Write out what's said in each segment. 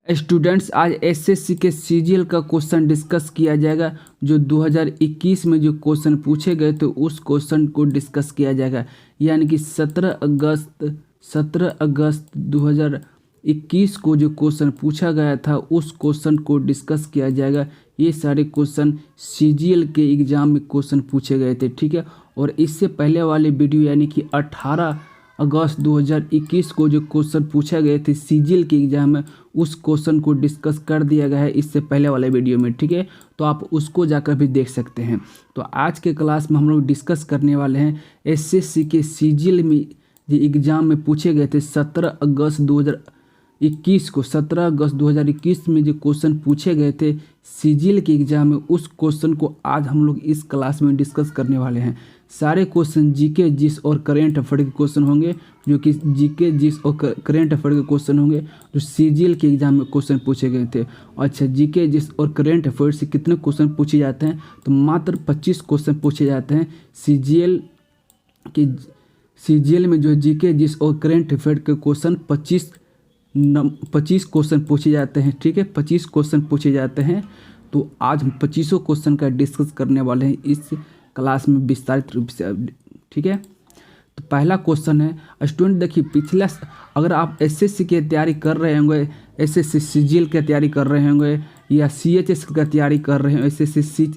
Students, आज SSC के CGL का क्वेश्चन डिस्कस किया जाएगा। जो 2021 में जो क्वेश्चन पूछे गए थे उस क्वेश्चन को डिस्कस किया जाएगा। यानी कि 17 अगस्त 2021 को जो क्वेश्चन पूछा गया था उस क्वेश्चन को डिस्कस किया जाएगा। ये सारे क्वेश्चन सीजीएल के एग्ज़ाम में क्वेश्चन पूछे गए थे, ठीक है। और इससे पहले वाले वीडियो यानी कि 18 अगस्त 2021 को जो क्वेश्चन पूछे गए थे सीजीएल के एग्ज़ाम में उस क्वेश्चन को डिस्कस कर दिया गया है इससे पहले वाले वीडियो में, ठीक है। तो आप उसको जाकर भी देख सकते हैं। तो आज के क्लास में हम लोग डिस्कस करने वाले हैं एसएससी के सीजीएल में जो एग्ज़ाम में पूछे गए थे 17 अगस्त 2021 में जो क्वेश्चन पूछे गए थे सीजीएल के एग्ज़ाम में उस क्वेश्चन को आज हम लोग इस क्लास में डिस्कस करने वाले हैं। सारे क्वेश्चन जीके जिस और करेंट अफेयर के क्वेश्चन होंगे, जो कि जीके जिस और करेंट अफेयर के क्वेश्चन होंगे जो सीजीएल के एग्ज़ाम में क्वेश्चन पूछे गए थे। अच्छा, जीके जिस और करेंट अफेयर से कितने क्वेश्चन पूछे जाते हैं? तो मात्र 25 क्वेश्चन पूछे जाते हैं। सीजीएल में जो जीके जिस और करेंट अफेयर के क्वेश्चन 25 क्वेश्चन पूछे जाते हैं, ठीक है। 25 क्वेश्चन पूछे जाते हैं। तो आज हम 25 क्वेश्चन का डिस्कस करने वाले हैं इस क्लास में विस्तारित रूप से, ठीक है। तो पहला क्वेश्चन है स्टूडेंट, देखिए पिछला अगर आप एसएससी की तैयारी कर रहे होंगे, एसएससी सीजीएल की तैयारी कर रहे होंगे या सीएचएस की तैयारी कर रहे होंगे, एसएससी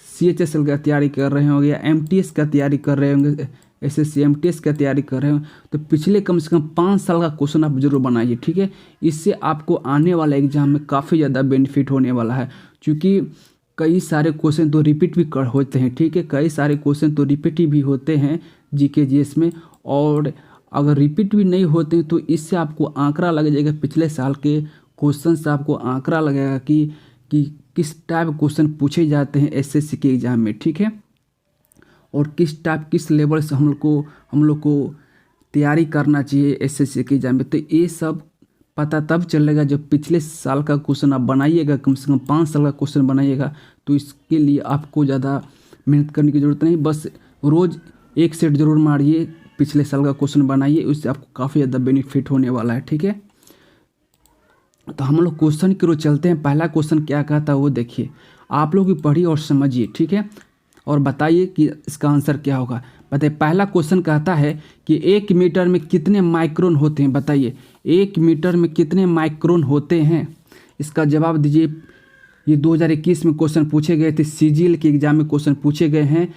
सीएचएस की तैयारी कर रहे होंगे या एमटीएस का तैयारी कर रहे होंगे, एसएससी एमटीएस की तैयारी कर रहे हो तो पिछले कम से कम 5 साल का क्वेश्चन आप जरूर बनाइए, ठीक है। इससे आपको आने वाला एग्जाम में काफ़ी ज़्यादा बेनिफिट होने वाला है, क्योंकि कई सारे क्वेश्चन तो रिपीट भी होते हैं, ठीक है। कई सारे क्वेश्चन तो रिपीट भी होते हैं जीके जीएस में, और अगर रिपीट भी नहीं होते हैं तो इससे आपको आंकड़ा लग जाएगा। पिछले साल के क्वेश्चन से आपको आंकड़ा लगेगा कि किस टाइप क्वेश्चन पूछे जाते हैं एसएससी के एग्ज़ाम में, ठीक है। और किस लेवल से हम लोग को तैयारी करना चाहिए एसएससी के एग्ज़ाम में। तो ये सब पता तब चलेगा जब पिछले साल का क्वेश्चन आप बनाइएगा, कम से कम 5 साल का क्वेश्चन बनाइएगा। तो इसके लिए आपको ज़्यादा मेहनत करने की ज़रूरत नहीं, बस रोज़ एक सेट जरूर मारिए, पिछले साल का क्वेश्चन बनाइए, उससे आपको काफ़ी ज़्यादा बेनिफिट होने वाला है, ठीक है। तो हम लोग क्वेश्चन की ओर चलते हैं। पहला क्वेश्चन क्या कहता है वो देखिए, आप लोग भी पढ़िए और समझिए, ठीक है, और बताइए कि इसका आंसर क्या होगा। बताइए, पहला क्वेश्चन कहता है कि 1 मीटर में कितने माइक्रोन होते हैं? बताइए, 1 मीटर में कितने माइक्रोन होते हैं? इसका जवाब दीजिए। ये 2021 में क्वेश्चन पूछे गए थे, सीजीएल के एग्जाम में क्वेश्चन पूछे गए हैं।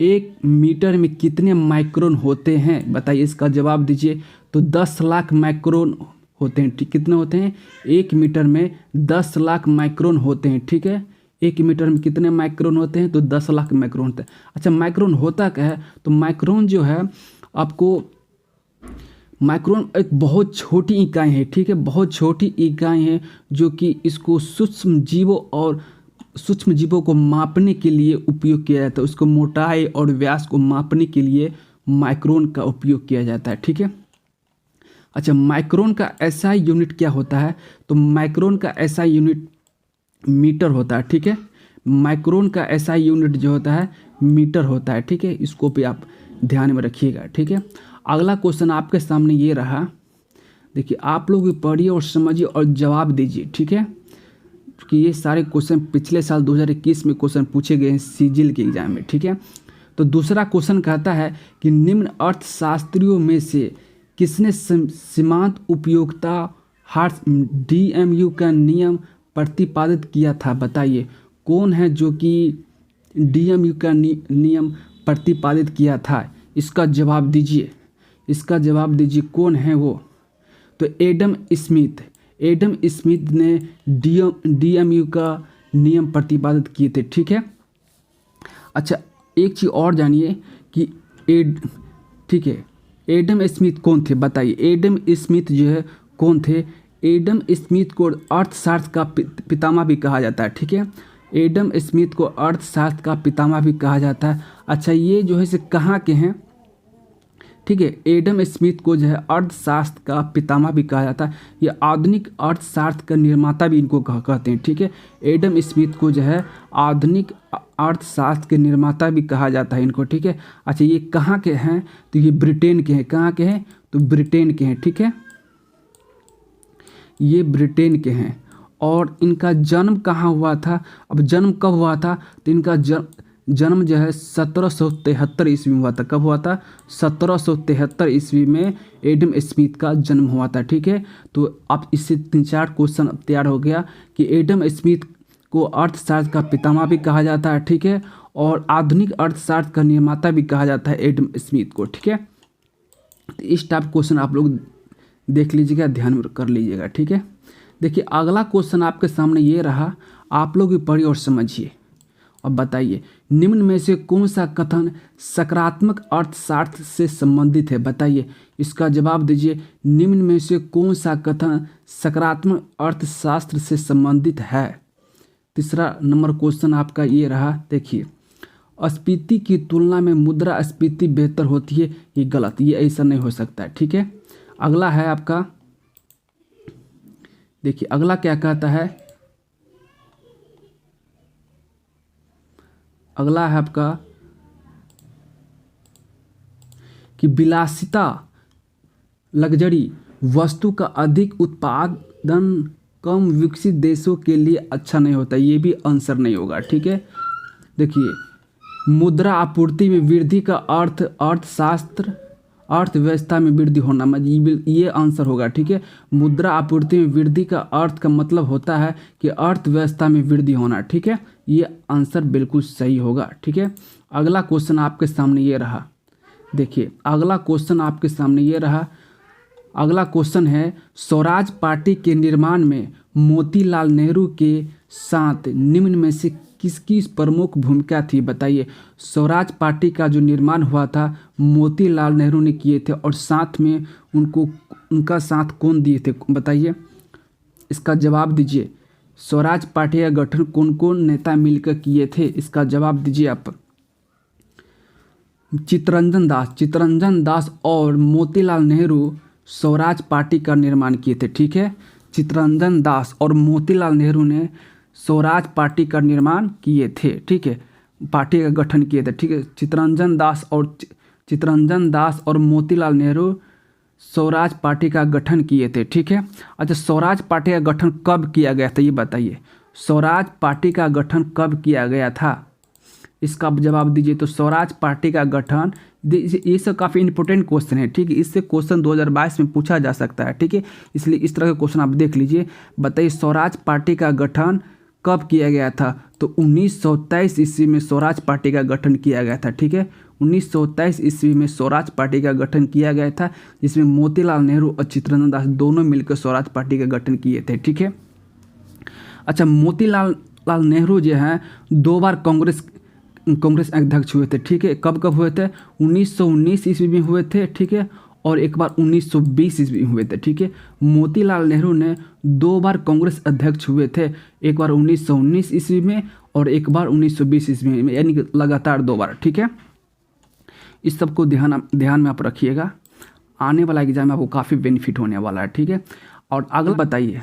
1 मीटर में कितने माइक्रोन होते हैं? बताइए, इसका जवाब दीजिए। तो 10 लाख माइक्रोन होते हैं, ठीक। कितने होते हैं? 1 मीटर में 10 लाख माइक्रोन होते हैं, ठीक है। 1 मीटर में कितने माइक्रोन होते हैं? तो 10 लाख माइक्रोन होते हैं। अच्छा, माइक्रोन होता क्या है? तो माइक्रोन जो है आपको, माइक्रोन एक बहुत छोटी इकाई है, ठीक है। बहुत छोटी इकाई है जो कि इसको सूक्ष्म जीवों को मापने के लिए उपयोग किया जाता है। उसको मोटाई और व्यास को मापने के लिए माइक्रोन का उपयोग किया जाता है, ठीक है। अच्छा, माइक्रोन का एसआई यूनिट क्या होता है? तो माइक्रोन का एसआई यूनिट मीटर होता है, ठीक है। माइक्रोन का एसआई यूनिट जो होता है मीटर होता है, ठीक है। इसको भी आप ध्यान में रखिएगा, ठीक है। अगला क्वेश्चन आपके सामने ये रहा। देखिए, आप लोग भी पढ़िए और समझिए और जवाब दीजिए, ठीक है, कि ये सारे क्वेश्चन पिछले साल 2021 में क्वेश्चन पूछे गए हैं सीजीएल के एग्जाम में, ठीक है। तो दूसरा क्वेश्चन कहता है कि निम्न अर्थशास्त्रियों में से किसने सीमांत उपयोगिता हार्स डीएमयू का नियम प्रतिपादित किया था? बताइए, कौन है जो कि डीएमयू का नियम प्रतिपादित किया था? इसका जवाब दीजिए। इसका जवाब दीजिए, कौन है वो? तो एडम स्मिथ ने डीएमयू का नियम प्रतिपादित किए थे, ठीक है। अच्छा, एक चीज़ और जानिए कि ठीक है, एडम स्मिथ कौन थे? बताइए, एडम स्मिथ जो है कौन थे? एडम स्मिथ को अर्थशास्त्र का पितामह भी कहा जाता है, ठीक है। एडम स्मिथ को अर्थशास्त्र का पितामह भी कहा जाता है। अच्छा, ये जो है से कहाँ के हैं? ठीक है, एडम स्मिथ को जो है अर्थशास्त्र का पितामह भी कहा जाता है। ये आधुनिक अर्थशास्त्र का निर्माता भी इनको कहते हैं, ठीक है। एडम स्मिथ को जो है आधुनिक अर्थशास्त्र के निर्माता भी कहा जाता है इनको, ठीक है। अच्छा, ये कहाँ के हैं? तो ये ब्रिटेन के हैं। कहाँ के हैं? तो ब्रिटेन के हैं, ठीक है। ये ब्रिटेन के हैं और इनका जन्म कहाँ हुआ था। अब जन्म कब हुआ था, तो इनका जन्म जो है 1773 ईस्वी में हुआ था। कब हुआ था, 1773 ईस्वी में एडम स्मिथ का जन्म हुआ था। ठीक है, तो अब इससे 3-4 क्वेश्चन तैयार हो गया कि एडम स्मिथ को अर्थशास्त्र का पितामह भी कहा जाता है। ठीक है, और आधुनिक अर्थशास्त्र का निर्माता भी कहा जाता है एडम स्मिथ को। ठीक है, तो इस टाइप क्वेश्चन आप लोग देख लीजिएगा, ध्यान में कर लीजिएगा। ठीक है, देखिए अगला क्वेश्चन आपके सामने ये रहा, आप लोग भी पढ़िए और समझिए और बताइए निम्न में से कौन सा कथन सकारात्मक अर्थशास्त्र से संबंधित है। बताइए, इसका जवाब दीजिए। निम्न में से कौन सा कथन सकारात्मक अर्थशास्त्र से संबंधित है। तीसरा नंबर क्वेश्चन आपका ये रहा, देखिए स्फीति की तुलना में मुद्रास्फीति बेहतर होती है। ये गलत, ये ऐसा नहीं हो सकता है। ठीक है, अगला है आपका, देखिए अगला क्या कहता है, अगला है आपका कि विलासिता लग्जरी वस्तु का अधिक उत्पादन कम विकसित देशों के लिए अच्छा नहीं होता। ये भी आंसर नहीं होगा। ठीक है, देखिए मुद्रा आपूर्ति में वृद्धि का अर्थ अर्थशास्त्र अर्थव्यवस्था में वृद्धि होना, मतलब ये आंसर होगा। ठीक है, मुद्रा आपूर्ति में वृद्धि का अर्थ का मतलब होता है कि अर्थव्यवस्था में वृद्धि होना। ठीक है, ये आंसर बिल्कुल सही होगा। ठीक है, अगला क्वेश्चन आपके सामने ये रहा, देखिए अगला क्वेश्चन आपके सामने ये रहा, अगला क्वेश्चन है स्वराज पार्टी के निर्माण में मोतीलाल नेहरू के साथ निम्न में से किसकी प्रमुख भूमिका थी। बताइए, स्वराज पार्टी का जो निर्माण हुआ था मोतीलाल नेहरू ने किए थे और साथ में उनका साथ कौन दिए थे। बताइए, इसका जवाब दीजिए। स्वराज पार्टी का गठन कौन कौन नेता मिलकर किए थे, इसका जवाब दीजिए आप। चित्तरंजन दास और मोतीलाल नेहरू स्वराज पार्टी का निर्माण किए थे। ठीक है, चित्तरंजन दास और मोतीलाल नेहरू ने स्वराज पार्टी का निर्माण किए थे। ठीक है, पार्टी का गठन किए थे। ठीक है, चित्तरंजन दास और मोतीलाल नेहरू स्वराज पार्टी का गठन किए थे। ठीक है, अच्छा स्वराज पार्टी का गठन कब किया गया था, ये बताइए। स्वराज पार्टी का गठन कब किया गया था, इसका जवाब दीजिए। तो स्वराज पार्टी का गठन, ये सब काफ़ी इंपॉर्टेंट क्वेश्चन है। ठीक है, इससे क्वेश्चन 2022 में पूछा जा सकता है। ठीक है, इसलिए इस तरह के क्वेश्चन आप देख लीजिए। बताइए स्वराज पार्टी का गठन कब किया गया था, तो 1923 ईस्वी में स्वराज पार्टी का गठन किया गया था। ठीक है, 1923 ईस्वी में स्वराज पार्टी का गठन किया गया था, जिसमें मोतीलाल नेहरू और चित्तरंजन दास दोनों मिलकर स्वराज पार्टी का गठन किए थे। ठीक है, अच्छा मोतीलाल नेहरू जो हैं 2 बार कांग्रेस अध्यक्ष हुए थे। ठीक है, कब कब हुए थे, 1919 ईस्वी में हुए थे। ठीक है, और एक बार 1920 ईस्वी में हुए थे। ठीक है, मोतीलाल नेहरू ने 2 बार कांग्रेस अध्यक्ष हुए थे, एक बार 1919 ईस्वी में और एक बार 1920 ईस्वी में, यानी कि लगातार 2 बार। ठीक है, इस सब को ध्यान में आप रखिएगा, आने वाला एग्जाम में आपको काफ़ी बेनिफिट होने वाला है। ठीक है, और अगला बताइए।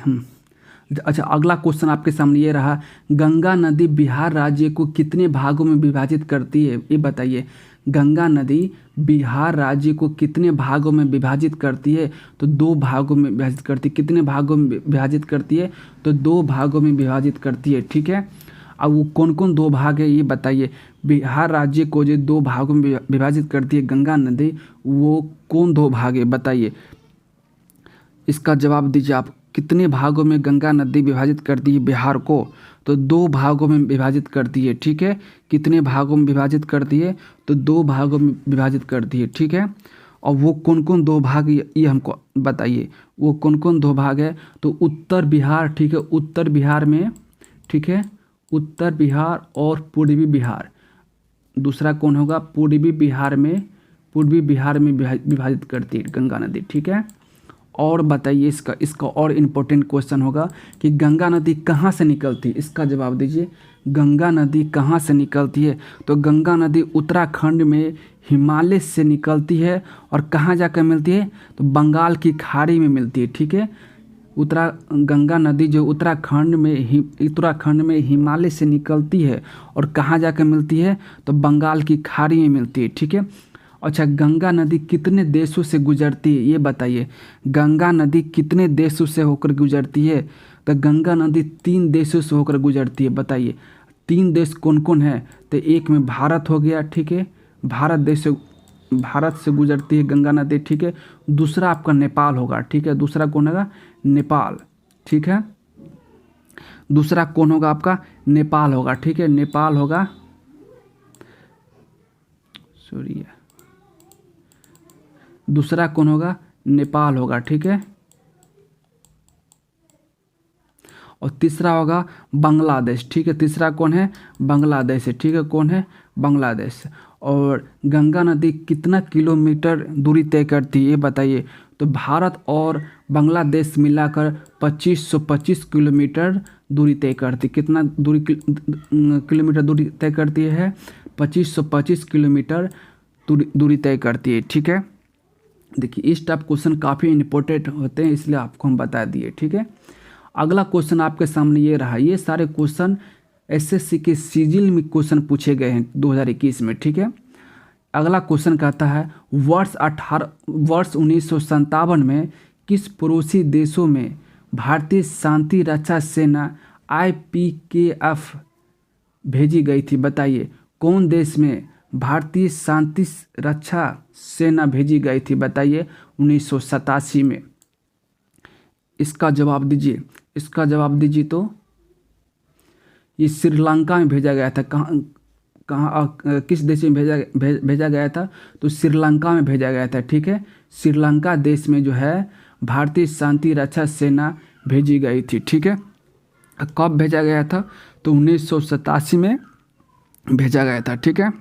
अच्छा अगला क्वेश्चन आपके सामने ये रहा, गंगा नदी बिहार राज्य को कितने भागों में विभाजित करती है, ये बताइए। गंगा नदी बिहार राज्य को कितने भागों में विभाजित करती है, तो 2 भागों में विभाजित करती है। कितने भागों में विभाजित करती है, तो 2 भागों में विभाजित करती है। ठीक है, अब वो कौन कौन 2 भाग है ये बताइए। बिहार राज्य को जो 2 भागों में विभाजित करती है गंगा नदी, वो कौन 2 भाग है बताइए, इसका जवाब दीजिए आप। कितने भागों में गंगा नदी विभाजित करती है बिहार को, तो 2 भागों में विभाजित करती है। ठीक है, कितने भागों में विभाजित करती है, तो 2 भागों में विभाजित करती है। ठीक है, और वो कौन कौन 2 भाग ये हमको बताइए, वो कौन कौन 2 भाग है, तो उत्तर बिहार। ठीक है, उत्तर बिहार में, ठीक है, उत्तर बिहार और पूर्वी बिहार। दूसरा कौन होगा, पूर्वी बिहार में विभाजित करती है गंगा नदी। ठीक है, और बताइए इसका और इम्पोर्टेंट क्वेश्चन होगा कि गंगा नदी कहाँ से निकलती है, इसका जवाब दीजिए। गंगा नदी कहाँ से निकलती है, तो गंगा नदी उत्तराखंड में हिमालय से निकलती है और कहाँ जाकर मिलती है, तो बंगाल की खाड़ी में मिलती है। ठीक है, गंगा नदी जो उत्तराखंड में हिमालय से निकलती है और कहाँ जाकर मिलती है, तो बंगाल की खाड़ी में मिलती है। ठीक है, अच्छा, गंगा नदी कितने देशों से गुजरती है ये बताइए। गंगा नदी कितने देशों से होकर गुजरती है? तो गंगा नदी 3 देशों से होकर गुजरती है। बताइए 3 देश कौन कौन है? तो एक में भारत हो गया, ठीक है, भारत से गुजरती है गंगा नदी, ठीक है। दूसरा आपका नेपाल होगा, ठीक है, दूसरा कौन होगा? नेपाल, ठीक है। दूसरा कौन होगा आपका? नेपाल होगा, ठीक है, नेपाल होगा, सॉरी, दूसरा कौन होगा? नेपाल होगा, ठीक है। और तीसरा होगा बांग्लादेश, ठीक है। तीसरा कौन है? बांग्लादेश है, ठीक है। कौन है? बांग्लादेश। और गंगा नदी कितना किलोमीटर दूरी तय करती है ये बताइए। तो भारत और बांग्लादेश मिलाकर 2525 किलोमीटर दूरी तय करती। कितना किलोमीटर दूरी तय करती है? 2525 किलोमीटर दूरी तय करती है, ठीक है। देखिए इस टाइप क्वेश्चन काफ़ी इंपॉर्टेंट होते हैं, इसलिए आपको हम बता दिए, ठीक है। अगला क्वेश्चन आपके सामने ये रहा। ये सारे क्वेश्चन एसएससी के सीजीएल में क्वेश्चन पूछे गए हैं 2021 में, ठीक है। अगला क्वेश्चन कहता है वर्ष 1957 में किस पड़ोसी देशों में भारतीय शांति रक्षा सेना IPKF भेजी गई थी? बताइए कौन देश में भारतीय शांति रक्षा सेना भेजी गई थी? बताइए 1987 में। इसका जवाब दीजिए, इसका जवाब दीजिए। तो ये श्रीलंका में भेजा गया था। किस देश में भेजा गया था? तो श्रीलंका में भेजा गया था, ठीक है। श्रीलंका देश में जो है भारतीय शांति रक्षा सेना भेजी गई थी, ठीक है। कब भेजा गया था? तो 1987 में भेजा गया था, ठीक है।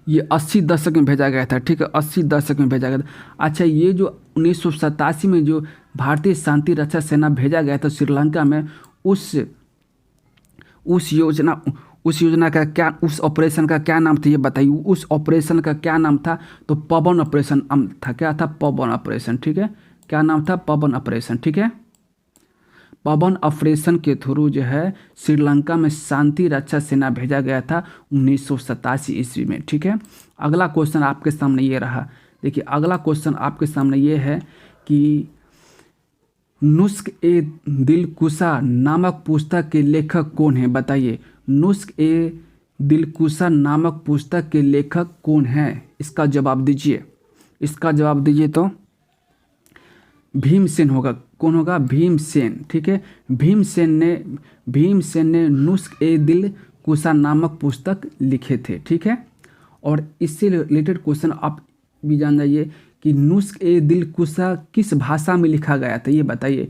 ये 80 दशक में भेजा गया था, ठीक है, 80 दशक में भेजा गया था। अच्छा, ये जो 1987 में जो भारतीय शांति रक्षा सेना भेजा गया था श्रीलंका में, उस योजना का क्या, उस ऑपरेशन का क्या नाम था ये बताइए। उस ऑपरेशन का क्या नाम था? तो पवन ऑपरेशन था। क्या था? पवन ऑपरेशन, ठीक है। क्या नाम था? पवन ऑपरेशन, ठीक है। पवन ऑपरेशन के थ्रू जो है श्रीलंका में शांति रक्षा सेना भेजा गया था 1987 ईस्वी में, ठीक है। अगला क्वेश्चन आपके सामने ये रहा। देखिए अगला क्वेश्चन आपके सामने ये है कि नुस्ख ए दिलकुशा नामक पुस्तक के लेखक कौन है? बताइए नुस्ख ए दिलकुशा नामक पुस्तक के लेखक कौन है? इसका जवाब दीजिए, इसका जवाब दीजिए। तो भीमसेन होगा। कौन होगा? भीमसेन, ठीक है। भीमसेन ने नुस्ख ए दिलकुशा नामक पुस्तक लिखे थे, ठीक है। और इससे रिलेटेड क्वेश्चन आप भी जान जाइए कि नुस्ख ए दिलकुशा किस भाषा में लिखा गया था ये बताइए।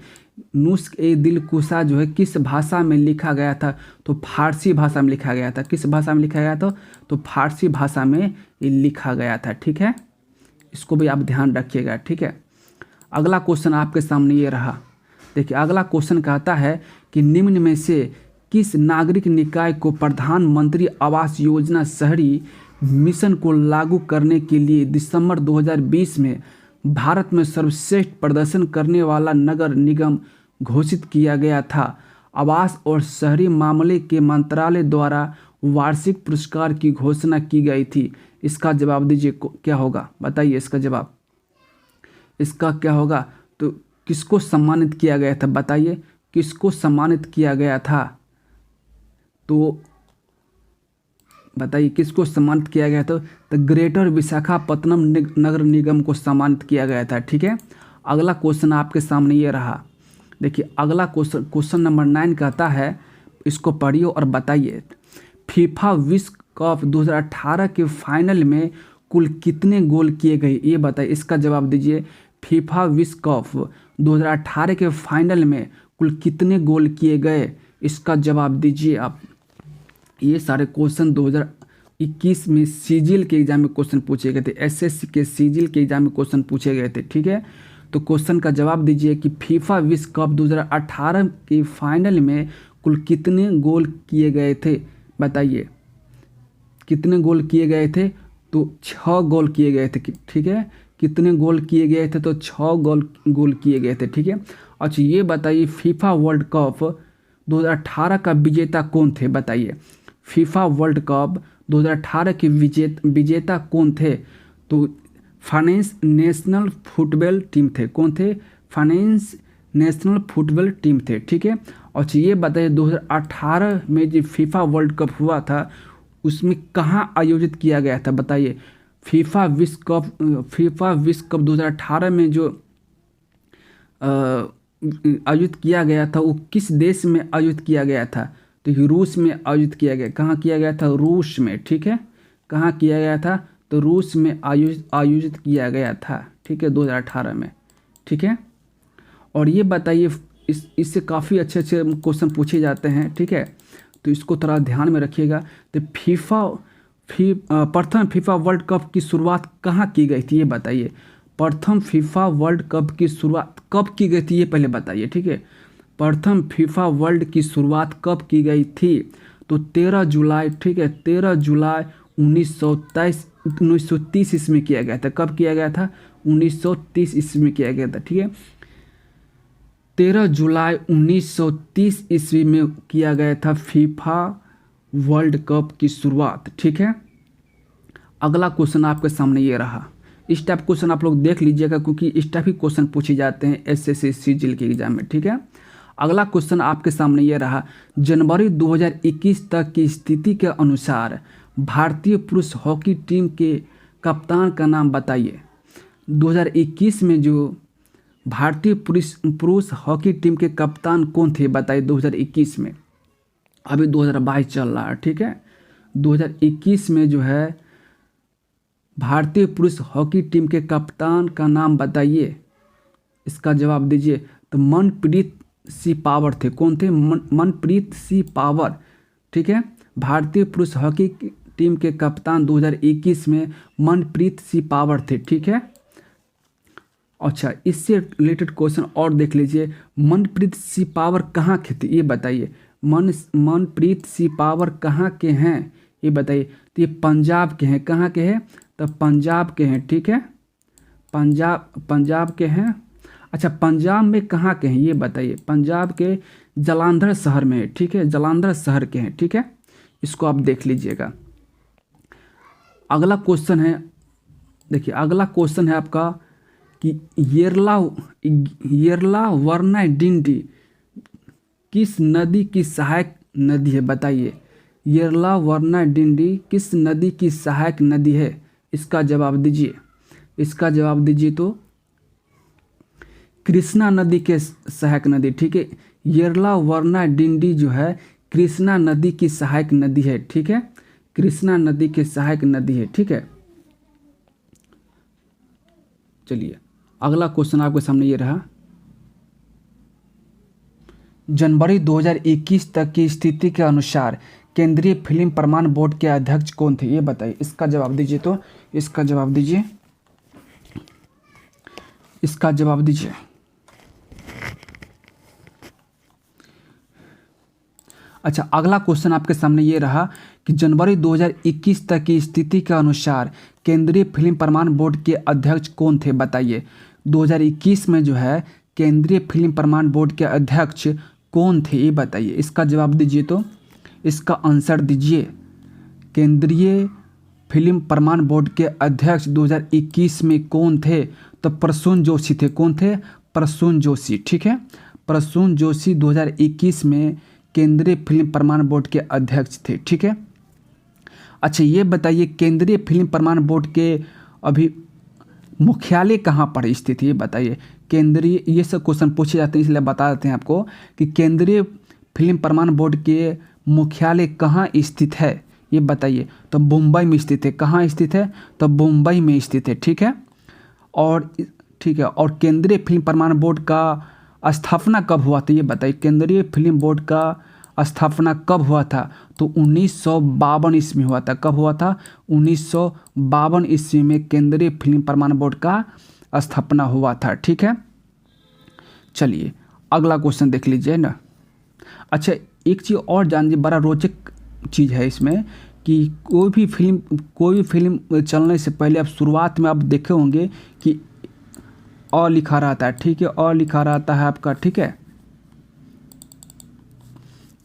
नुस्ख ए दिलकुशा जो है किस भाषा में लिखा गया था? तो फारसी भाषा में लिखा गया था। किस भाषा में लिखा गया था? तो फारसी भाषा में ये लिखा गया था, ठीक है। इसको भी आप ध्यान रखिएगा, ठीक है। अगला क्वेश्चन आपके सामने ये रहा। देखिए अगला क्वेश्चन कहता है कि निम्न में से किस नागरिक निकाय को प्रधानमंत्री आवास योजना शहरी मिशन को लागू करने के लिए दिसंबर 2020 में भारत में सर्वश्रेष्ठ प्रदर्शन करने वाला नगर निगम घोषित किया गया था? आवास और शहरी मामले के मंत्रालय द्वारा वार्षिक पुरस्कार की घोषणा की गई थी। इसका जवाब दीजिए, क्या होगा? बताइए इसका जवाब, इसका क्या होगा? तो किसको सम्मानित किया गया था? बताइए किसको सम्मानित किया गया था? तो बताइए किसको सम्मानित किया गया था? तो ग्रेटर विशाखापत्तनम नगर निगम को सम्मानित किया गया था, ठीक है। अगला क्वेश्चन आपके सामने ये रहा। देखिए अगला क्वेश्चन नंबर 9 कहता है, इसको पढ़िए और बताइए फीफा विश्व कप 2018 के फाइनल में कुल कितने गोल किए गए ये बताइए। इसका जवाब दीजिए। फीफा विश्व कप 2018 के फाइनल में कुल कितने गोल किए गए? इसका जवाब दीजिए आप। ये सारे क्वेश्चन 2021 में सीजीएल के एग्जाम में क्वेश्चन पूछे गए थे। एसएससी के सीजीएल के एग्जाम में क्वेश्चन पूछे गए थे, ठीक है। तो क्वेश्चन का जवाब दीजिए कि फीफा विश्व कप 2018 के फाइनल में कुल कितने गोल किए गए थे? बताइए कितने गोल किए गए थे? तो 6 गोल किए गए थे, ठीक है। कितने गोल किए गए थे? तो 6 गोल किए गए थे, ठीक है। अच्छा ये बताइए फीफा वर्ल्ड कप 2018 का विजेता कौन थे? बताइए फीफा वर्ल्ड कप 2018 के विजेता कौन थे? तो फाइनेंस नेशनल फुटबॉल टीम थे, कौन थे? फाइनेंस नेशनल फुटबॉल टीम थे, ठीक है। और ये बताइए 2018 में जो फीफा वर्ल्ड कप हुआ था उसमें कहाँ आयोजित किया गया था? बताइए। फीफा विश्व कप 2018 में जो आयोजित किया गया था वो किस देश में आयोजित किया गया था? तो ये रूस में आयोजित किया गया। कहाँ किया गया था? रूस में, ठीक है। कहाँ किया गया था? तो रूस में आयोजित किया गया था, ठीक है, 2018 में, ठीक है। और ये बताइए, इससे काफ़ी अच्छे अच्छे क्वेश्चन पूछे जाते हैं, ठीक है, तो इसको थोड़ा ध्यान में रखिएगा। तो प्रथम फीफा वर्ल्ड कप की शुरुआत कहाँ की गई थी? ये बताइए। प्रथम फीफा वर्ल्ड कप की शुरुआत कब की गई थी ये पहले बताइए, ठीक है। प्रथम फीफा वर्ल्ड की शुरुआत कब की गई थी? तो 13 जुलाई, ठीक है, 13 जुलाई 1930 ईस्वी में किया गया था। कब किया गया था? 1930 ईस्वी में किया गया था, ठीक है। 13 जुलाई 1930 ईस्वी में किया गया था फीफा वर्ल्ड कप की शुरुआत, ठीक है। अगला क्वेश्चन आपके सामने ये रहा। इस टाइप क्वेश्चन आप लोग देख लीजिएगा क्योंकि इस टाइप ही क्वेश्चन पूछे जाते हैं एसएससी सीजीएल के एग्जाम में, ठीक है। अगला क्वेश्चन आपके सामने ये रहा। जनवरी 2021 तक की स्थिति के अनुसार भारतीय पुरुष हॉकी टीम के कप्तान का नाम बताइए। 2021 में जो भारतीय पुरुष हॉकी टीम के कप्तान कौन थे बताइए 2021 में? अभी 2022 चल रहा है, ठीक है। 2021 में जो है भारतीय पुरुष हॉकी टीम के कप्तान का नाम बताइए। इसका जवाब दीजिए। तो मनप्रीत सिंह पावर थे। कौन थे? मनप्रीत सिंह पावर, ठीक है। भारतीय पुरुष हॉकी टीम के कप्तान 2021 में मनप्रीत सिंह पावर थे, ठीक है। अच्छा, इससे रिलेटेड क्वेश्चन और देख लीजिए। मनप्रीत सिंह पावर कहाँ के थे ये बताइए। मनप्रीत सिंह पावर कहाँ के हैं ये बताइए। तो ये पंजाब के हैं। कहाँ के हैं? तो पंजाब के हैं, ठीक है। पंजाब के हैं। अच्छा, पंजाब में कहाँ के हैं ये बताइए। पंजाब के जालंधर शहर में है, ठीक है, जालंधर शहर के हैं, ठीक है। इसको आप देख लीजिएगा। अगला क्वेश्चन है, देखिए अगला क्वेश्चन है आपका कि येरला वर्ना डिंडी किस नदी की सहायक नदी है बताइए। येरला वर्ना डिंडी किस नदी की सहायक नदी है? इसका जवाब दीजिए। इसका जवाब दीजिए। तो कृष्णा नदी के सहायक नदी, ठीक है। येरला वर्ना डिंडी जो है कृष्णा नदी की सहायक नदी है, ठीक है। कृष्णा नदी के सहायक नदी है, ठीक है। चलिए अगला क्वेश्चन आपके सामने ये रहा। जनवरी 2021 तक की स्थिति के अनुसार केंद्रीय फिल्म प्रमाण बोर्ड के अध्यक्ष कौन थे ये बताइए। इसका जवाब दीजिए। तो इसका जवाब दीजिए। इसका जवाब दीजिए। अच्छा, अगला क्वेश्चन आपके सामने ये रहा कि जनवरी 2021 तक की स्थिति के अनुसार केंद्रीय फिल्म प्रमाण बोर्ड के अध्यक्ष कौन थे बताइए। 2021 में जो है केंद्रीय फिल्म प्रमाण बोर्ड के अध्यक्ष कौन थे ये बताइए। इसका जवाब दीजिए। तो इसका आंसर दीजिए। केंद्रीय फिल्म प्रमाण बोर्ड के अध्यक्ष 2021 में कौन थे? तो प्रसून जोशी थे। कौन थे? प्रसून जोशी, ठीक है। प्रसून जोशी 2021 में केंद्रीय फिल्म प्रमाण बोर्ड के अध्यक्ष थे, ठीक है। अच्छा, ये बताइए केंद्रीय फिल्म प्रमाण बोर्ड के अभी मुख्यालय कहाँ पर स्थित है ये बताइए। केंद्रीय, ये सब क्वेश्चन पूछे जाते हैं इसलिए बता देते हैं आपको कि केंद्रीय फिल्म प्रमाण बोर्ड के मुख्यालय कहाँ स्थित है ये बताइए। तो मुंबई में स्थित है। कहाँ स्थित है? तो मुंबई में स्थित है, ठीक है। और ठीक है, और केंद्रीय फिल्म प्रमाण बोर्ड का स्थापना कब हुआ था ये बताइए। केंद्रीय फिल्म बोर्ड का स्थापना कब हुआ था? तो 1952 ईस्वी में हुआ था। कब हुआ था? 1952 ईस्वी में केंद्रीय फिल्म प्रमाण बोर्ड का स्थापना हुआ था, ठीक है। चलिए अगला क्वेश्चन देख लीजिए ना। अच्छा, एक चीज़ और जान लीजिए, बड़ा रोचक चीज़ है इसमें कि कोई भी फिल्म चलने से पहले आप शुरुआत में आप देखे होंगे कि अ लिखा रहता है, ठीक है। अ लिखा रहता है आपका, ठीक है।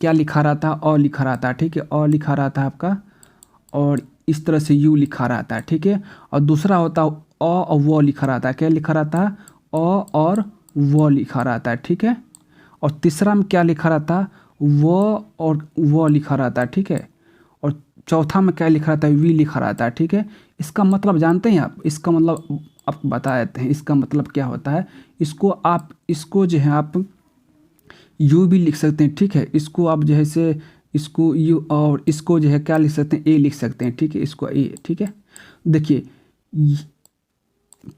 क्या लिखा रहता है? अ लिखा रहता है, ठीक है। अ लिखा रहता है आपका। और इस तरह से यू लिखा रहता है, ठीक है। और दूसरा होता है अ और व लिखा रहता है। क्या लिखा रहता है? अ और व लिखा रहता है, ठीक है। और तीसरा में क्या लिखा रहता है? व और व लिखा रहता है, ठीक है। और चौथा में क्या लिखा रहता है? वी लिखा रहता है, ठीक है। इसका मतलब जानते हैं आप? इसका मतलब आपको बता देते हैं इसका मतलब क्या होता है। इसको जो है आप यू भी लिख सकते हैं, ठीक है। इसको आप जो है से इसको यू और इसको जो है क्या लिख सकते हैं? ए लिख सकते हैं, ठीक है। इसको ए, ठीक है। देखिए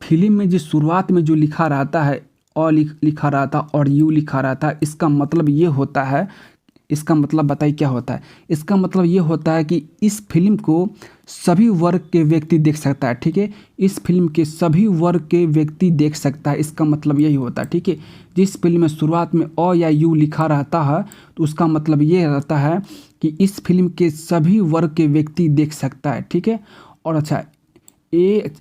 फिल्म में जो शुरुआत में जो लिखा रहता है अ लिखा रहता और यू लिखा रहता है, इसका मतलब ये होता है, इसका मतलब बताइए क्या होता है? इसका मतलब ये होता है कि इस फिल्म को सभी वर्ग के व्यक्ति देख सकता है, ठीक है। इस फिल्म के सभी वर्ग के व्यक्ति देख सकता है, इसका मतलब यही होता है, ठीक है। जिस फिल्म में शुरुआत में अ या यू लिखा रहता है तो उसका मतलब ये रहता है कि इस फिल्म के सभी वर्ग के व्यक्ति देख सकता है, ठीक है। और अच्छा ए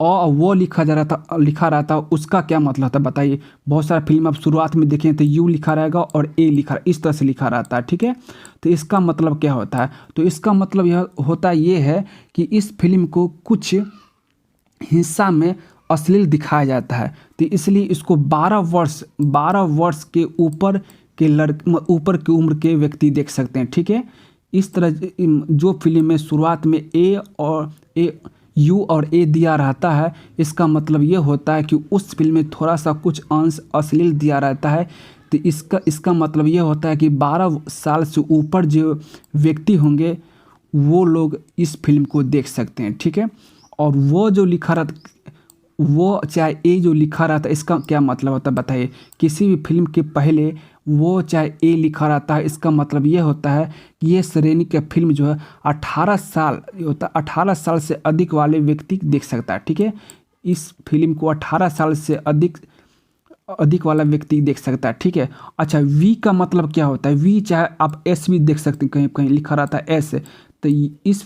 और वो लिखा रहता उसका क्या मतलब था बताइए? बहुत सारा फिल्म आप शुरुआत में देखें तो यू लिखा रहेगा और ए लिखा इस तरह से लिखा रहता है, ठीक है। तो इसका मतलब क्या होता है? तो इसका मतलब यह होता ये है कि इस फिल्म को कुछ हिस्सा में अश्लील दिखाया जाता है, तो इसलिए इसको 12 वर्ष के ऊपर की उम्र के व्यक्ति देख सकते हैं, ठीक है। इस तरह जो फिल्म में शुरुआत में यू और ए दिया रहता है, इसका मतलब ये होता है कि उस फिल्म में थोड़ा सा कुछ अंश अश्लील दिया रहता है। तो इसका मतलब ये होता है कि 12 साल से ऊपर जो व्यक्ति होंगे वो लोग इस फिल्म को देख सकते हैं, ठीक है। और वो जो लिखा रहता वो चाहे ए जो लिखा रहता है, इसका क्या मतलब होता है बताइए? किसी भी फिल्म के पहले वो चाहे ए लिखा रहता है, इसका मतलब ये होता है कि ये श्रेणी का फिल्म जो है 18 साल होता है, 18 साल से अधिक वाले व्यक्ति देख सकता है, ठीक है। इस फिल्म को 18 साल से अधिक वाला व्यक्ति देख सकता है, ठीक है। अच्छा वी का मतलब क्या होता है? वी चाहे आप एस भी देख सकते हैं, कहीं कहीं लिखा रहता है एस। तो इस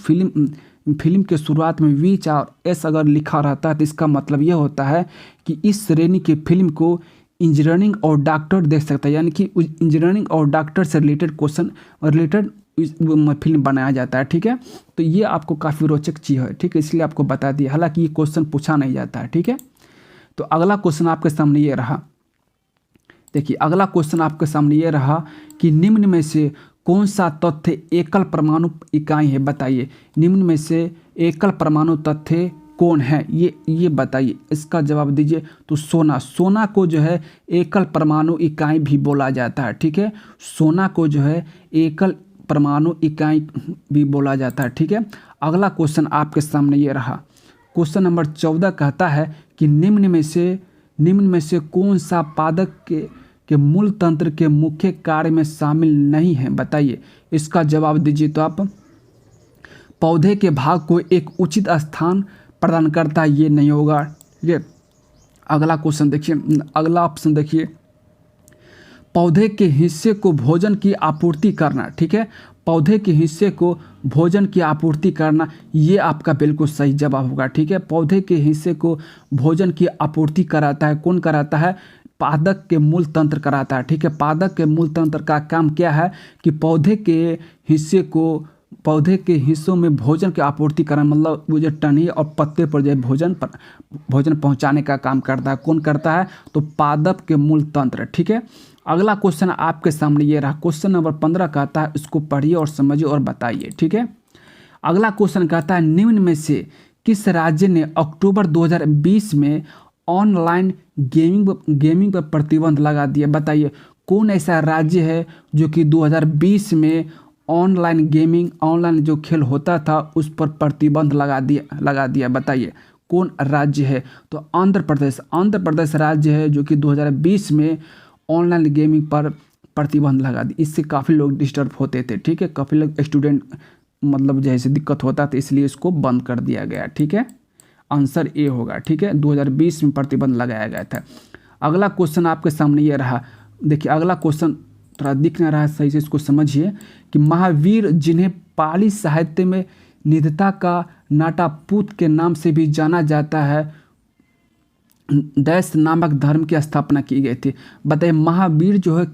फिल्म के शुरुआत में वी चाहे एस अगर लिखा रहता है तो इसका मतलब ये होता है कि इस श्रेणी के फिल्म को इंजीनियरिंग और डॉक्टर देख सकता है, यानी कि इंजीनियरिंग और डॉक्टर से रिलेटेड फिल्म बनाया जाता है, ठीक है। तो ये आपको काफ़ी रोचक चीज़ है, ठीक है, इसलिए आपको बता दिया। हालांकि ये क्वेश्चन पूछा नहीं जाता है, ठीक है। तो अगला क्वेश्चन आपके सामने ये रहा। देखिए अगला क्वेश्चन आपके सामने ये रहा कि निम्न में से कौन सा तथ्य एकल परमाणु इकाई है? बताइए निम्न में से एकल परमाणु तथ्य कौन है? ये बताइए, इसका जवाब दीजिए। तो सोना को जो है एकल परमाणु इकाई भी बोला जाता है, ठीक है। सोना को जो है एकल परमाणु इकाई भी बोला जाता है, ठीक है। अगला क्वेश्चन आपके सामने ये रहा। क्वेश्चन नंबर 14 कहता है कि निम्न में से कौन सा पादप के मूल तंत्र के मुख्य कार्य में शामिल नहीं है? बताइए, इसका जवाब दीजिए। तो आप पौधे के भाग को एक उचित स्थान प्रदान करता है, ये नहीं होगा। ये अगला क्वेश्चन देखिए, अगला ऑप्शन देखिए, पौधे के हिस्से को भोजन की आपूर्ति करना, ठीक है। पौधे के हिस्से को भोजन की आपूर्ति करना, ये आपका बिल्कुल सही जवाब होगा, ठीक है। पौधे के हिस्से को भोजन की आपूर्ति कराता है, कौन कराता है? पादप के मूल तंत्र कराता है, ठीक है। पादप के मूल तंत्र का काम क्या है कि पौधे के हिस्सों में भोजन की आपूर्ति करना, मतलब वो जो टहनी और पत्ते पर जो भोजन पहुंचाने का काम करता है, कौन करता है? तो पादप के मूल तंत्र, ठीक है। अगला क्वेश्चन आपके सामने ये रहा। क्वेश्चन नंबर 15 कहता है, इसको पढ़िए और समझिए और बताइए, ठीक है। अगला क्वेश्चन कहता है, निम्न में से किस राज्य ने अक्टूबर 2020 में ऑनलाइन गेमिंग पर प्रतिबंध लगा दिया? बताइए कौन ऐसा राज्य है जो कि 2020 में ऑनलाइन जो खेल होता था उस पर प्रतिबंध लगा दिया? बताइए कौन राज्य है? तो आंध्र प्रदेश राज्य है जो कि 2020 में ऑनलाइन गेमिंग पर प्रतिबंध लगा दी। इससे काफ़ी लोग डिस्टर्ब होते थे, ठीक है। काफ़ी लोग स्टूडेंट मतलब जैसे दिक्कत होता था, इसलिए इसको बंद कर दिया गया, ठीक है। आंसर ए होगा, ठीक है। 2020 में प्रतिबंध लगाया गया था। अगला क्वेश्चन आपके सामने ये रहा। देखिए अगला क्वेश्चन थोड़ा दिख नहीं रहा है, सही से इसको समझिए कि महावीर जिन्हें पाली साहित्य में निधता का नाटापूत के नाम से भी जाना जाता है, डैश नामक धर्म की स्थापना की गई थी। बताइए महावीर जो है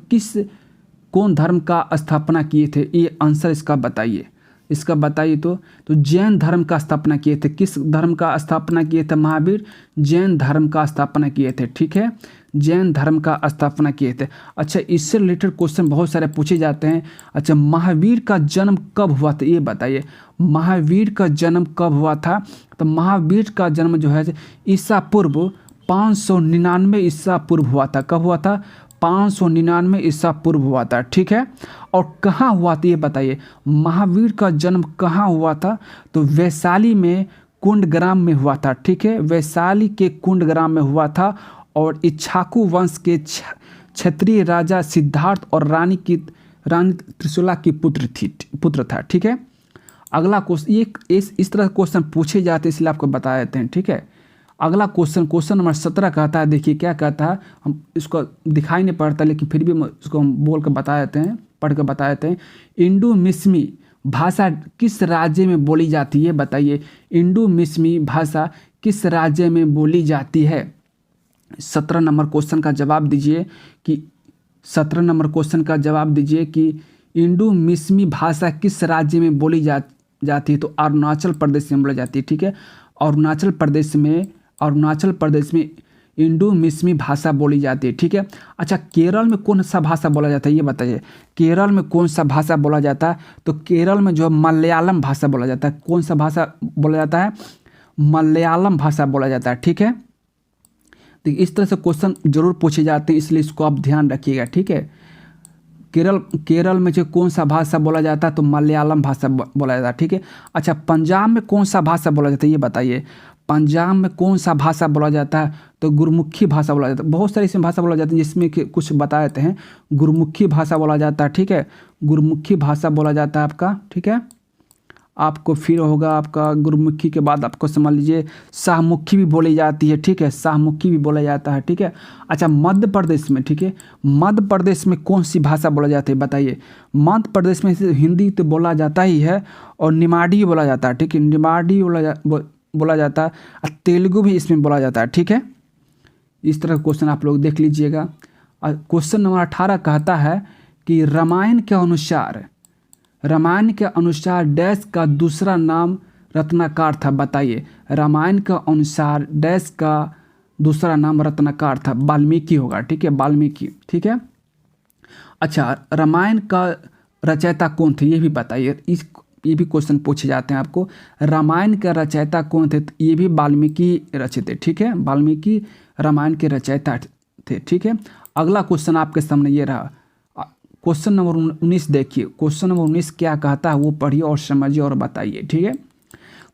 कौन धर्म का स्थापना किए थे? ये आंसर इसका बताइए। इसका बताइए। तो जैन धर्म का स्थापना किए थे। किस धर्म का स्थापना किए थे महावीर? जैन धर्म का स्थापना किए थे। ठीक है, जैन धर्म का स्थापना किए थे। अच्छा, इससे रिलेटेड क्वेश्चन बहुत सारे पूछे जाते हैं। अच्छा, महावीर का जन्म कब हुआ था ये बताइए। महावीर का जन्म कब हुआ था? तो महावीर का जन्म जो है ईसा पूर्व 599 ईसा पूर्व हुआ था। कब हुआ था? 599 ईसा पूर्व हुआ था। ठीक है, और कहाँ हुआ था ये बताइए। महावीर का जन्म कहाँ हुआ था? तो वैशाली में कुंडग्राम में हुआ था। ठीक है, वैशाली के कुंडग्राम में हुआ था। और इक्ष्वाकु वंश के क्षत्रिय राजा सिद्धार्थ और रानी त्रिशूला की पुत्र था। ठीक है, अगला क्वेश्चन ये इस तरह क्वेश्चन पूछे जाते हैं, इसलिए आपको बता देते हैं। ठीक है, अगला क्वेश्चन नंबर 17 कहता है, देखिए क्या कहता है। हम इसको दिखाई नहीं पड़ता, लेकिन फिर भी इसको हम बोल कर बता देते हैं, पढ़ कर बता देते हैं। इंडो मिस्मी भाषा किस राज्य में बोली जाती है बताइए। इंडो मिस्मी भाषा किस राज्य में बोली जाती है? 17 नंबर क्वेश्चन का जवाब दीजिए कि 17 नंबर क्वेश्चन का जवाब दीजिए कि इंडो मिस्मी भाषा किस राज्य में बोली जाती है। तो अरुणाचल प्रदेश में बोली जाती है। ठीक है, अरुणाचल प्रदेश में इंडो मिस्मी भाषा बोली जाती है। ठीक है, अच्छा, केरल में कौन सा भाषा बोला जाता है ये बताइए। केरल में कौन सा भाषा बोला जाता है? तो केरल में जो है मलयालम भाषा बोला जाता है। कौन सा भाषा बोला जाता है? मलयालम भाषा बोला जाता है। ठीक है, तो इस तरह से क्वेश्चन जरूर पूछे जाते हैं, इसलिए इसको आप ध्यान रखिएगा। ठीक है, केरल में जो कौन सा भाषा बोला जाता है? तो मलयालम भाषा बोला जाता है। ठीक है, अच्छा, पंजाब में कौन सा भाषा बोला जाता है ये बताइए। पंजाब में कौन सा भाषा बोला जाता है? तो गुरमुखी भाषा बोला जाता है। बहुत सारी इसमें भाषा बोला जाता है, जिसमें कि कुछ बता देते हैं। गुरमुखी भाषा बोला जाता है। ठीक है, गुरमुखी भाषा बोला जाता है आपका। ठीक है, आपको फिर होगा आपका गुरमुखी के बाद आपको समझ लीजिए शाहमुखी भी बोली जाती है। ठीक है, शाहमुखी भी बोला जाता है। ठीक है, अच्छा, मध्य प्रदेश में, ठीक है, मध्य प्रदेश में कौन सी भाषा बोला जाती है बताइए। मध्य प्रदेश में हिंदी तो बोला जाता ही है, और निमाड़ी बोला जाता है। ठीक है, निमाड़ी बोला जाता है, और तेलुगु भी इसमें बोला जाता है। ठीक है, इस तरह का क्वेश्चन आप लोग देख लीजिएगा। क्वेश्चन नंबर 18 कहता है कि रामायण के अनुसार डैश का दूसरा नाम रत्नाकर था बताइए। रामायण के अनुसार डैश का दूसरा नाम रत्नाकर था। वाल्मीकि होगा। ठीक है, वाल्मीकि। ठीक है, अच्छा, रामायण का रचयिता कौन थे ये भी बताइए। ये भी क्वेश्चन पूछे जाते हैं आपको। रामायण का रचयिता कौन थे? तो ये भी वाल्मीकि रचे थे। ठीक है, वाल्मीकि रामायण के रचयिता थे। ठीक है, अगला क्वेश्चन आपके सामने ये रहा। क्वेश्चन नंबर 19 देखिए। क्वेश्चन नंबर 19 क्या कहता है वो पढ़िए और समझिए और बताइए। ठीक है,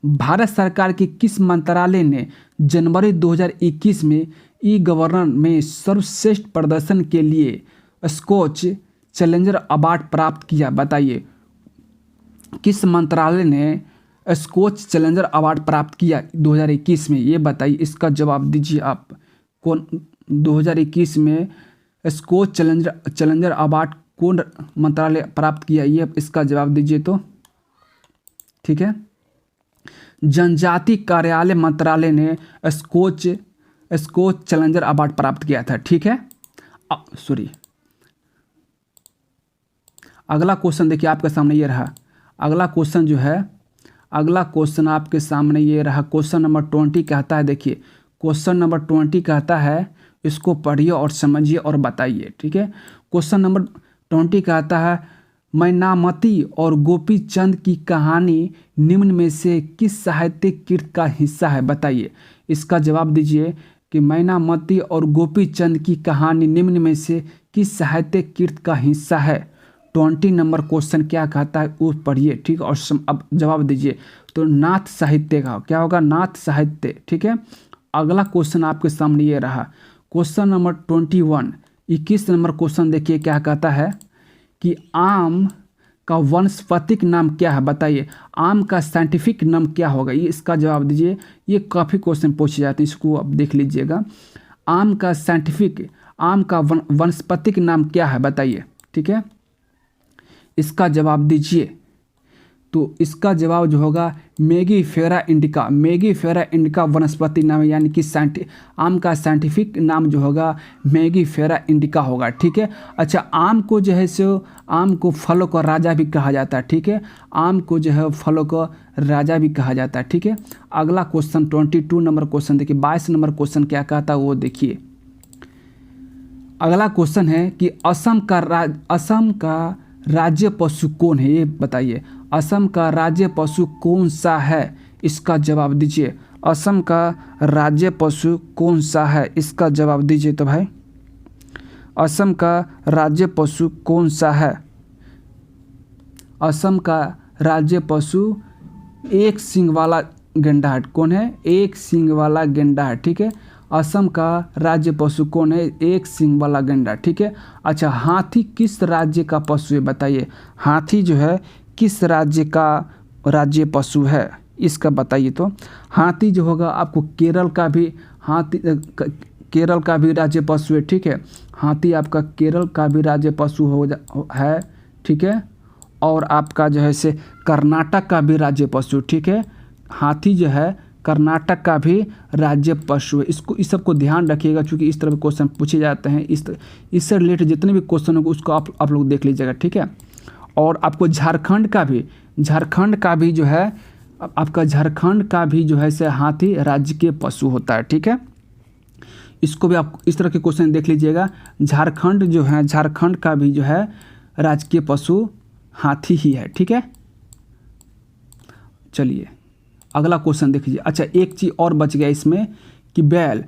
भारत सरकार के किस मंत्रालय ने जनवरी 2021 में ई गवर्नर में सर्वश्रेष्ठ प्रदर्शन के लिए स्कॉच चैलेंजर अवार्ड प्राप्त किया बताइए। किस मंत्रालय ने स्कॉच चैलेंजर अवार्ड प्राप्त किया 2021 में ये बताइए। इसका जवाब दीजिए आप। कौन 2021 में स्कॉच चैलेंजर अवार्ड कौन मंत्रालय प्राप्त किया ये इसका जवाब दीजिए तो। ठीक है, जनजाति कार्यालय मंत्रालय ने स्कॉच चैलेंजर अवार्ड प्राप्त किया था। ठीक है, अगला क्वेश्चन देखिए आपके सामने ये रहा। अगला क्वेश्चन जो है, अगला क्वेश्चन आपके सामने ये रहा। क्वेश्चन नंबर 20 कहता है, देखिए क्वेश्चन नंबर 20 कहता है, इसको पढ़िए और समझिए और बताइए। ठीक है, क्वेश्चन नंबर 20 कहता है, मैनामती और गोपी चंद की कहानी निम्न में से किस साहित्यिक कृत का हिस्सा है बताइए। इसका जवाब दीजिए कि मैनामती और गोपी चंद की कहानी निम्न में से किस साहित्यिक कृत का हिस्सा है। 20 नंबर क्वेश्चन क्या कहता है वो पढ़िए। ठीक, और अब जवाब दीजिए। तो नाथ साहित्य का क्या होगा? नाथ साहित्य। ठीक है, अगला क्वेश्चन आपके सामने ये रहा। क्वेश्चन नंबर 21 21 नंबर क्वेश्चन देखिए क्या कहता है कि आम का वानस्पतिक नाम क्या है बताइए। आम का साइंटिफिक नाम क्या होगा ये इसका जवाब दीजिए। ये काफ़ी क्वेश्चन पूछे जाते हैं, इसको आप देख लीजिएगा। आम का वानस्पतिक नाम क्या है बताइए। ठीक है, इसका जवाब दीजिए। तो इसका जवाब जो होगा मेगीफेरा इंडिका। मेगीफेरा इंडिका वनस्पति नाम है, यानी कि आम का साइंटिफिक नाम जो होगा मेगीफेरा इंडिका होगा। ठीक है। अच्छा, आम को जो है सो आम को फलों का राजा भी कहा जाता है। ठीक है, आम को जो है फलों का राजा भी कहा जाता है। ठीक है। अगला क्वेश्चन 22 नंबर क्वेश्चन देखिए, 22 नंबर क्वेश्चन क्या कहता है वो देखिए। अगला क्वेश्चन है कि असम का राज्य पशु कौन है, ये बताइए। असम का राज्य पशु कौन सा है, इसका जवाब दीजिए। असम का राज्य पशु कौन सा है, इसका जवाब दीजिए। तो भाई असम का राज्य पशु कौन सा है? असम का राज्य पशु एक सींग वाला गेंडा है। कौन है? एक सींग वाला गेंडा है। ठीक है। असम का राज्य पशु कौन है? एक सींग वाला गेंडा। ठीक है। अच्छा, हाथी किस राज्य का पशु है, बताइए। हाथी जो है किस राज्य का राज्य पशु है, इसका बताइए। तो हाथी जो होगा आपको केरल का भी राज्य पशु है। ठीक है, हाथी आपका केरल का भी राज्य पशु है। ठीक है। और आपका जो है से कर्नाटक का भी राज्य पशु। ठीक है, हाथी जो है कर्नाटक का भी राज्य पशु है। इस सब को ध्यान रखिएगा, क्योंकि इस तरह के क्वेश्चन पूछे जाते हैं। इससे रिलेटेड जितने भी क्वेश्चन होंगे उसको आप लोग देख लीजिएगा। ठीक है। और आपको झारखंड का भी जो है आपका झारखंड का भी जो है से हाथी राज्य के पशु होता है। ठीक है, इसको भी आप इस तरह के क्वेश्चन देख लीजिएगा। झारखंड का भी जो है राजकीय पशु हाथी ही है। ठीक है। चलिए अगला क्वेश्चन देख लीजिए। अच्छा, एक चीज़ और बच गया इसमें कि बैल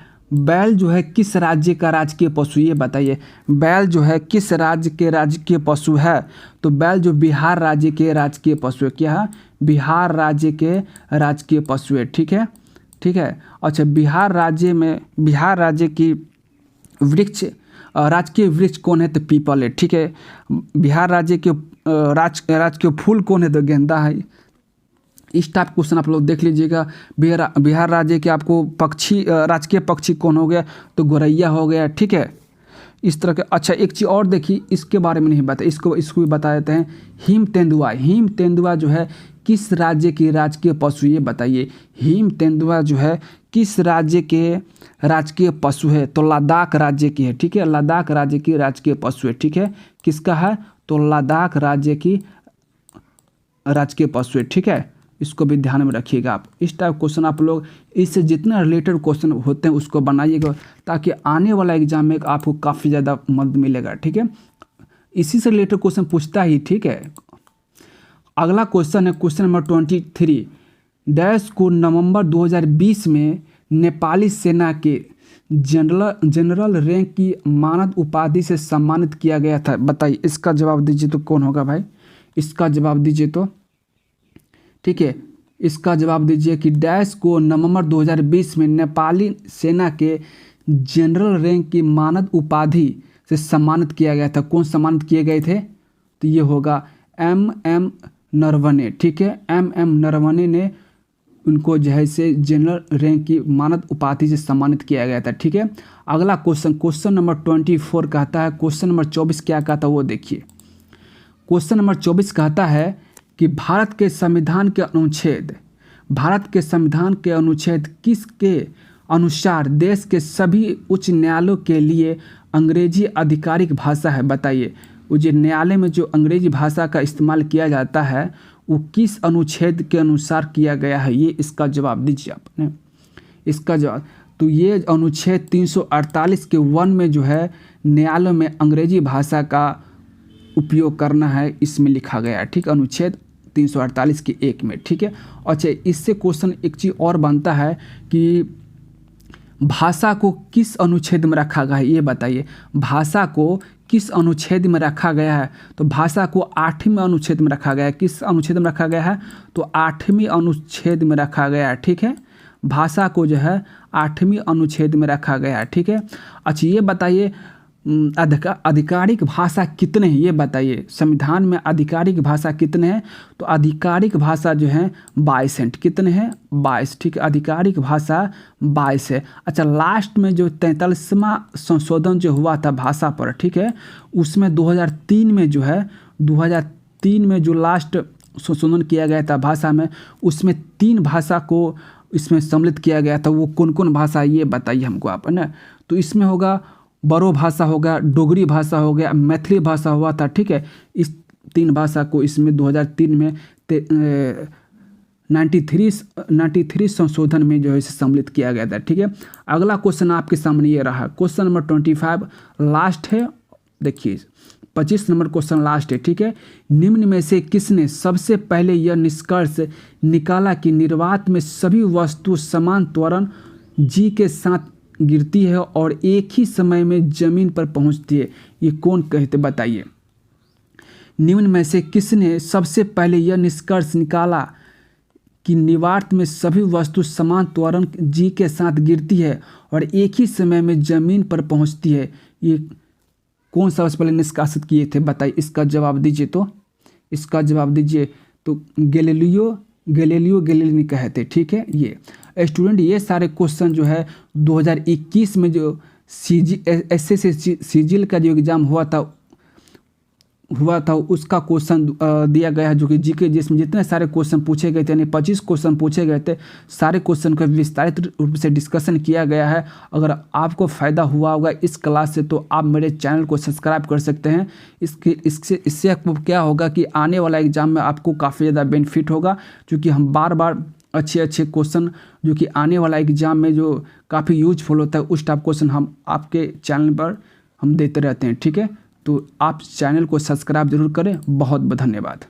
जो है किस राज्य का राजकीय पशु, ये बताइए। बैल जो है किस राज्य के राजकीय पशु है? तो बैल जो बिहार राज्य के राजकीय पशु है। क्या है? बिहार राज्य के राजकीय पशु है। ठीक है। ठीक है। अच्छा, बिहार राज्य की राजकीय वृक्ष कौन है? तो पीपल है। ठीक है। बिहार राज्य के राजकीय फूल कौन है? तो गेंदा है। इस टाइप क्वेश्चन आप लोग देख लीजिएगा। बिहार राज्य के आपको राजकीय पक्षी कौन हो गया? तो गौरैया हो गया। ठीक है, इस तरह के। अच्छा, एक चीज़ और देखिए, इसके बारे में नहीं बता, इसको भी बता देते हैं। हिम तेंदुआ जो है किस राज्य की राजकीय पशु, ये बताइए। हिम तेंदुआ जो है किस राज्य के राजकीय पशु है? तो लद्दाख राज्य की है। ठीक है, लद्दाख राज्य की राजकीय पशु है। ठीक है, किसका है? तो लद्दाख राज्य की राजकीय पशु है। ठीक है, इसको भी ध्यान में रखिएगा आप। इस टाइप क्वेश्चन आप लोग इससे जितना रिलेटेड क्वेश्चन होते हैं उसको बनाइएगा, ताकि आने वाला एग्जाम में आपको काफ़ी ज़्यादा मदद मिलेगा। ठीक है, इसी से रिलेटेड क्वेश्चन पूछता ही। ठीक है। अगला क्वेश्चन है क्वेश्चन नंबर 23। डैश को नवंबर 2020 में नेपाली सेना के जनरल रैंक की मानद उपाधि से सम्मानित किया गया था, बताइए। इसका जवाब दीजिए तो कौन होगा भाई? इसका जवाब दीजिए तो। ठीक है, इसका जवाब दीजिए कि डैश को नवंबर 2020 में नेपाली सेना के जनरल रैंक की मानद उपाधि से सम्मानित किया गया था। कौन सम्मानित किए गए थे? तो ये होगा MM नरवणे। ठीक है, MM नरवणे ने उनको जो है से जनरल रैंक की मानद उपाधि से सम्मानित किया गया था। ठीक है। अगला क्वेश्चन नंबर 24 कहता है। क्वेश्चन नंबर 24 क्या कहता है वो देखिए। क्वेश्चन नंबर 24 कहता है कि भारत के संविधान के अनुच्छेद किसके अनुसार देश के सभी उच्च न्यायालयों के लिए अंग्रेजी आधिकारिक भाषा है, बताइए। वो जो न्यायालय में जो अंग्रेजी भाषा का इस्तेमाल किया जाता है वो किस अनुच्छेद के अनुसार किया गया है, ये इसका जवाब दीजिए आपने। इसका जवाब तो ये अनुच्छेद 348 के 1 में जो है न्यायालय में अंग्रेजी भाषा का उपयोग करना है, इसमें लिखा गया है। ठीक, अनुच्छेद 348 के 1 में। ठीक है। अच्छा, इससे क्वेश्चन एक चीज़ और बनता है कि भाषा को किस अनुच्छेद में रखा गया है, ये बताइए। भाषा को किस अनुच्छेद में रखा गया है? तो भाषा को 8वें अनुच्छेद में रखा गया है। किस अनुच्छेद में रखा गया है? तो 8वें अनुच्छेद में रखा गया है। ठीक है, भाषा को जो है 8वें अनुच्छेद में रखा गया है। ठीक है। अच्छा, ये बताइए आधिकारिक भाषा कितने हैं, ये बताइए। संविधान में आधिकारिक भाषा कितने हैं? तो आधिकारिक भाषा जो है 22 हैं। कितने हैं? 22। ठीक है, आधिकारिक भाषा 22 है। अच्छा, लास्ट में जो 43वां संशोधन जो हुआ था भाषा पर, ठीक है, उसमें 2003 में जो लास्ट संशोधन किया गया था भाषा में, उसमें 3 भाषा को इसमें सम्मिलित किया गया था। वो कौन कौन भाषा, ये बताइए हमको आप, है ना। तो इसमें होगा बड़ो भाषा होगा, डोगरी भाषा हो गया, मैथिली भाषा हुआ था, ठीक है। इस 3 भाषा को इसमें 2003 में 93 संशोधन में जो है इसे सम्मिलित किया गया था, ठीक है। अगला क्वेश्चन आपके सामने ये रहा, क्वेश्चन नंबर 25 लास्ट है। देखिए 25 नंबर क्वेश्चन लास्ट है, ठीक है। निम्न में से किसने सबसे पहले यह निष्कर्ष निकाला कि निर्वात में सभी वस्तु समान त्वरण जी के साथ गिरती है और एक ही समय में जमीन पर पहुंचती है? ये कौन कहते, बताइए। निम्न में से किसने सबसे पहले यह निष्कर्ष निकाला कि निर्वात में सभी वस्तु समान त्वरण जी के साथ गिरती है और एक ही समय में जमीन पर पहुंचती है? ये कौन सबसे पहले निष्कासित किए थे, बताइए। इसका जवाब दीजिए, तो इसका जवाब दीजिए। तो गैलीलियो गैलीली कहते, ठीक है। ये स्टूडेंट, ये सारे क्वेश्चन जो है 2021 में जो सीजीएल का जो एग्ज़ाम हुआ था उसका क्वेश्चन दिया गया है, जो कि जीके, जिसमें जितने सारे क्वेश्चन पूछे गए थे, यानी 25 क्वेश्चन पूछे गए थे, सारे क्वेश्चन का विस्तारित रूप से डिस्कशन किया गया है। अगर आपको फ़ायदा हुआ होगा इस क्लास से तो आप मेरे चैनल को सब्सक्राइब कर सकते हैं। इससे आपको क्या होगा कि आने वाला एग्ज़ाम में आपको काफ़ी ज़्यादा बेनिफिट होगा, क्योंकि हम बार बार अच्छे क्वेश्चन जो कि आने वाला एग्ज़ाम में जो काफ़ी यूजफुल होता है उस टाइप क्वेश्चन हम आपके चैनल पर हम देते रहते हैं, ठीक है। तो आप चैनल को सब्सक्राइब जरूर करें। बहुत बहुत धन्यवाद।